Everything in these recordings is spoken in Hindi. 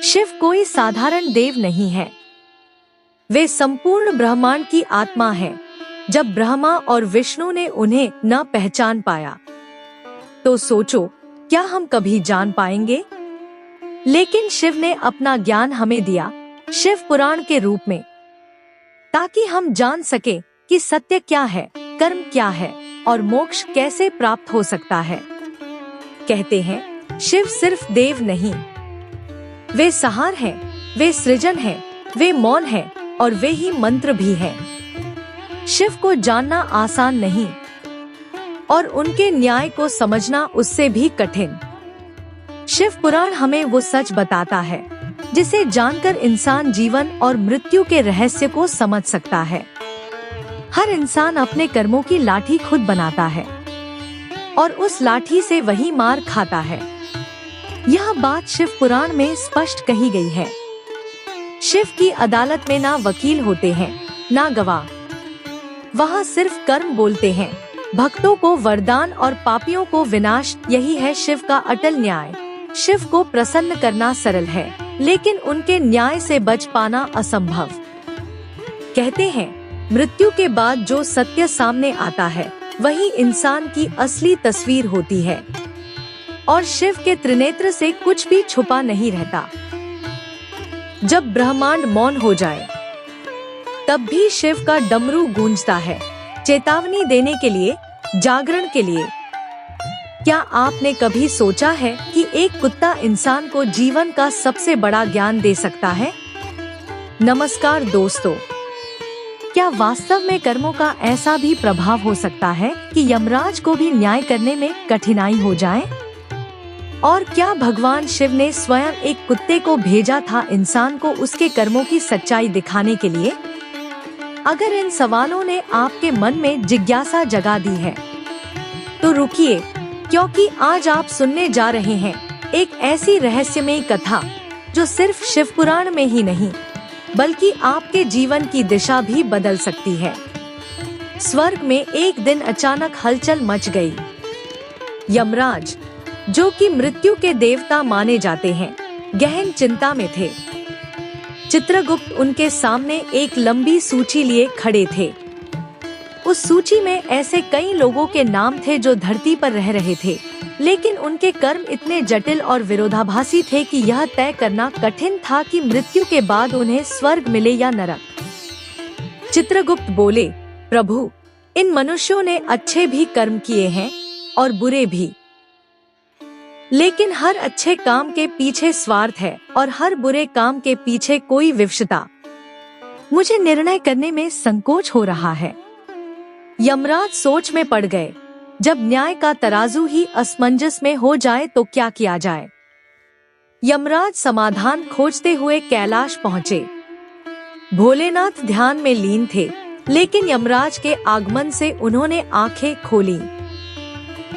शिव कोई साधारण देव नहीं है, वे संपूर्ण ब्रह्मांड की आत्मा है। जब ब्रह्मा और विष्णु ने उन्हें न पहचान पाया तो सोचो क्या हम कभी जान पाएंगे। लेकिन शिव ने अपना ज्ञान हमें दिया शिव पुराण के रूप में, ताकि हम जान सके कि सत्य क्या है, कर्म क्या है और मोक्ष कैसे प्राप्त हो सकता है। कहते हैं शिव सिर्फ देव नहीं, वे संहार हैं, वे सृजन हैं, वे मौन हैं और वे ही मंत्र भी हैं। शिव को जानना आसान नहीं और उनके न्याय को समझना उससे भी कठिन। शिव पुराण हमें वो सच बताता है जिसे जानकर इंसान जीवन और मृत्यु के रहस्य को समझ सकता है। हर इंसान अपने कर्मों की लाठी खुद बनाता है और उस लाठी से वही मार खाता है। यह बात शिव पुराण में स्पष्ट कही गई है। शिव की अदालत में ना वकील होते हैं ना गवाह, वहाँ सिर्फ कर्म बोलते हैं, भक्तों को वरदान और पापियों को विनाश। यही है शिव का अटल न्याय। शिव को प्रसन्न करना सरल है, लेकिन उनके न्याय से बच पाना असंभव। कहते हैं मृत्यु के बाद जो सत्य सामने आता है वही इंसान की असली तस्वीर होती है और शिव के त्रिनेत्र से कुछ भी छुपा नहीं रहता। जब ब्रह्मांड मौन हो जाए तब भी शिव का डमरू गूंजता है, चेतावनी देने के लिए, जागरण के लिए। क्या आपने कभी सोचा है कि एक कुत्ता इंसान को जीवन का सबसे बड़ा ज्ञान दे सकता है? नमस्कार दोस्तों, क्या वास्तव में कर्मों का ऐसा भी प्रभाव हो सकता है कि यमराज को भी न्याय करने में कठिनाई हो जाए? और क्या भगवान शिव ने स्वयं एक कुत्ते को भेजा था इंसान को उसके कर्मों की सच्चाई दिखाने के लिए? अगर इन सवालों ने आपके मन में जिज्ञासा जगा दी है तो रुकिए, क्योंकि आज आप सुनने जा रहे हैं एक ऐसी रहस्यमयी कथा जो सिर्फ शिव पुराण में ही नहीं बल्कि आपके जीवन की दिशा भी बदल सकती है। स्वर्ग में एक दिन अचानक हलचल मच गई। यमराज, जो कि मृत्यु के देवता माने जाते हैं, गहन चिंता में थे। चित्रगुप्त उनके सामने एक लंबी सूची लिए खड़े थे। उस सूची में ऐसे कई लोगों के नाम थे जो धरती पर रह रहे थे, लेकिन उनके कर्म इतने जटिल और विरोधाभासी थे कि यह तय करना कठिन था कि मृत्यु के बाद उन्हें स्वर्ग मिले या नरक। चित्रगुप्त बोले, प्रभु, इन मनुष्यों ने अच्छे भी कर्म किए हैं और बुरे भी, लेकिन हर अच्छे काम के पीछे स्वार्थ है और हर बुरे काम के पीछे कोई विवशता। मुझे निर्णय करने में संकोच हो रहा है। यमराज सोच में पड़ गए। जब न्याय का तराजू ही असमंजस में हो जाए तो क्या किया जाए? यमराज समाधान खोजते हुए कैलाश पहुँचे। भोलेनाथ ध्यान में लीन थे, लेकिन यमराज के आगमन से उन्होंने आंखें खोली।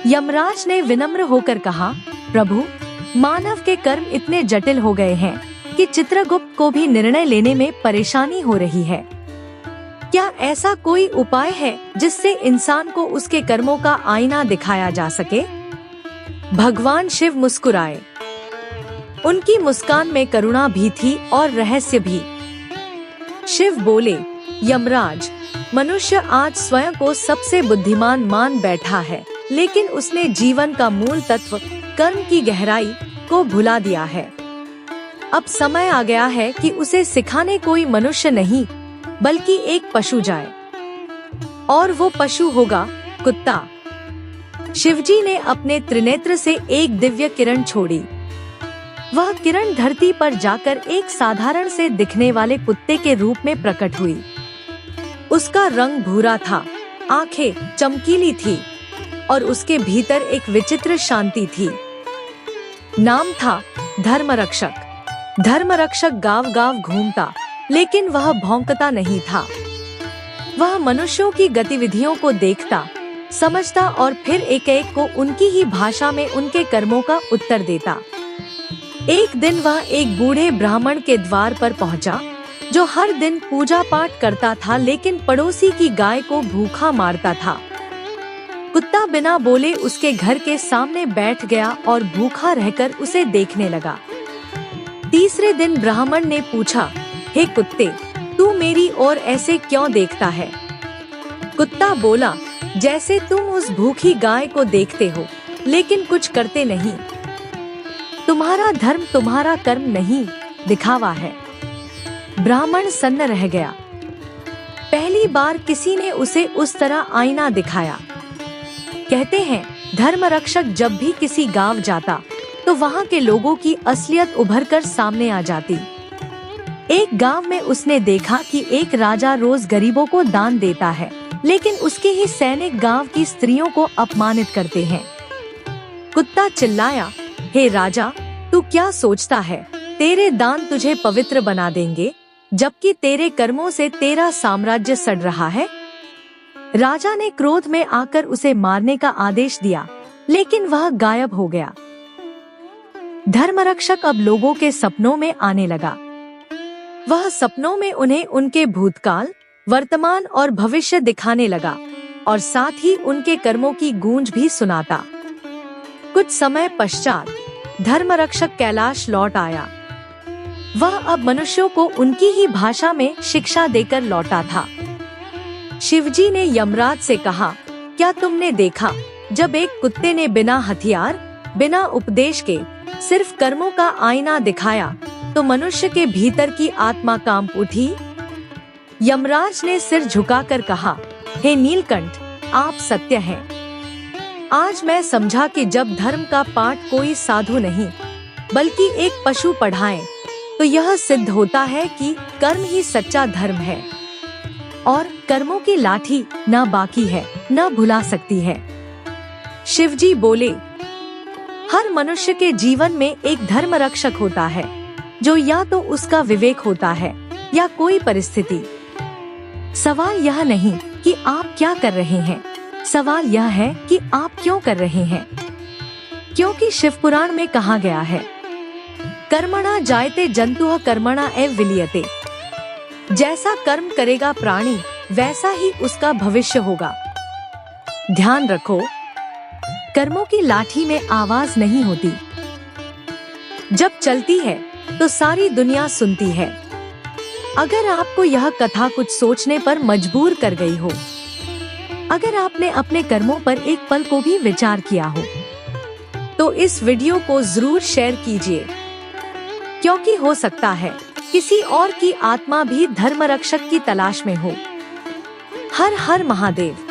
यमराज ने विनम्र होकर कहा, प्रभु, मानव के कर्म इतने जटिल हो गए हैं कि चित्रगुप्त को भी निर्णय लेने में परेशानी हो रही है। क्या ऐसा कोई उपाय है जिससे इंसान को उसके कर्मों का आईना दिखाया जा सके? भगवान शिव मुस्कुराए। उनकी मुस्कान में करुणा भी थी और रहस्य भी। शिव बोले, यमराज, मनुष्य आज स्वयं को सबसे बुद्धिमान मान बैठा है, लेकिन उसने जीवन का मूल तत्व, कर्म की गहराई को भुला दिया है। अब समय आ गया है कि उसे सिखाने कोई मनुष्य नहीं बल्कि एक पशु जाए, और वो पशु होगा कुत्ता। शिवजी ने अपने त्रिनेत्र से एक दिव्य किरण छोड़ी। वह किरण धरती पर जाकर एक साधारण से दिखने वाले कुत्ते के रूप में प्रकट हुई। उसका रंग भूरा था, आंखें चमकीली थी और उसके भीतर एक विचित्र शांति थी। नाम था धर्मरक्षक। धर्मरक्षक गांव-गांव घूमता, लेकिन वह भौंकता नहीं था। वह मनुष्यों की गतिविधियों को देखता, समझता और फिर एक एक को उनकी ही भाषा में उनके कर्मों का उत्तर देता। एक दिन वह एक बूढ़े ब्राह्मण के द्वार पर पहुंचा, जो हर दिन पूजा पाठ करता था, लेकिन पड़ोसी की गाय को भूखा मारता था। कुत्ता बिना बोले उसके घर के सामने बैठ गया और भूखा रहकर उसे देखने लगा। तीसरे दिन ब्राह्मण ने पूछा, हे कुत्ते, तू मेरी ओर ऐसे क्यों देखता है? कुत्ता बोला, जैसे तुम उस भूखी गाय को देखते हो लेकिन कुछ करते नहीं। तुम्हारा धर्म तुम्हारा कर्म नहीं, दिखावा है। ब्राह्मण सन्न रह गया। पहली बार किसी ने उसे उस तरह आईना दिखाया। कहते हैं, धर्म रक्षक जब भी किसी गांव जाता तो वहां के लोगों की असलियत उभरकर सामने आ जाती। एक गांव में उसने देखा कि एक राजा रोज गरीबों को दान देता है, लेकिन उसके ही सैनिक गांव की स्त्रियों को अपमानित करते हैं। कुत्ता चिल्लाया, हे राजा, तू क्या सोचता है? तेरे दान तुझे पवित्र बना देंगे, जबकि तेरे कर्मों से तेरा साम्राज्य सड़ रहा है। राजा ने क्रोध में आकर उसे मारने का आदेश दिया, लेकिन वह गायब हो गया। धर्मरक्षक अब लोगों के सपनों में आने लगा। वह सपनों में उन्हें उनके भूतकाल, वर्तमान और भविष्य दिखाने लगा और साथ ही उनके कर्मों की गूंज भी सुनाता। कुछ समय पश्चात धर्मरक्षक कैलाश लौट आया। वह अब मनुष्यों को उनकी ही भाषा में शिक्षा देकर लौटा था। शिवजी ने यमराज से कहा, क्या तुमने देखा जब एक कुत्ते ने बिना हथियार, बिना उपदेश के सिर्फ कर्मों का आईना दिखाया तो मनुष्य के भीतर की आत्मा कांप उठी? यमराज ने सिर झुकाकर कहा, हे नीलकंठ, आप सत्य हैं। आज मैं समझा कि जब धर्म का पाठ कोई साधु नहीं बल्कि एक पशु पढ़ाए तो यह सिद्ध होता है कि कर्म ही सच्चा धर्म है और कर्मों की लाठी न बाकी है, न भुला सकती है। शिवजी बोले, हर मनुष्य के जीवन में एक धर्म रक्षक होता है, जो या तो उसका विवेक होता है या कोई परिस्थिति। सवाल यह नहीं कि आप क्या कर रहे हैं, सवाल यह है कि आप क्यों कर रहे हैं। क्योंकि शिव पुराण में कहा गया है, कर्मणा जायते जंतुः कर्मणा एव विलीयते। जैसा कर्म करेगा प्राणी, वैसा ही उसका भविष्य होगा। ध्यान रखो, कर्मों की लाठी में आवाज नहीं होती। जब चलती है तो सारी दुनिया सुनती है। अगर आपको यह कथा कुछ सोचने पर मजबूर कर गई हो, अगर आपने अपने कर्मों पर एक पल को भी विचार किया हो, तो इस वीडियो को जरूर शेयर कीजिए, क्योंकि हो सकता है किसी और की आत्मा भी धर्मरक्षक की तलाश में हो। हर हर महादेव।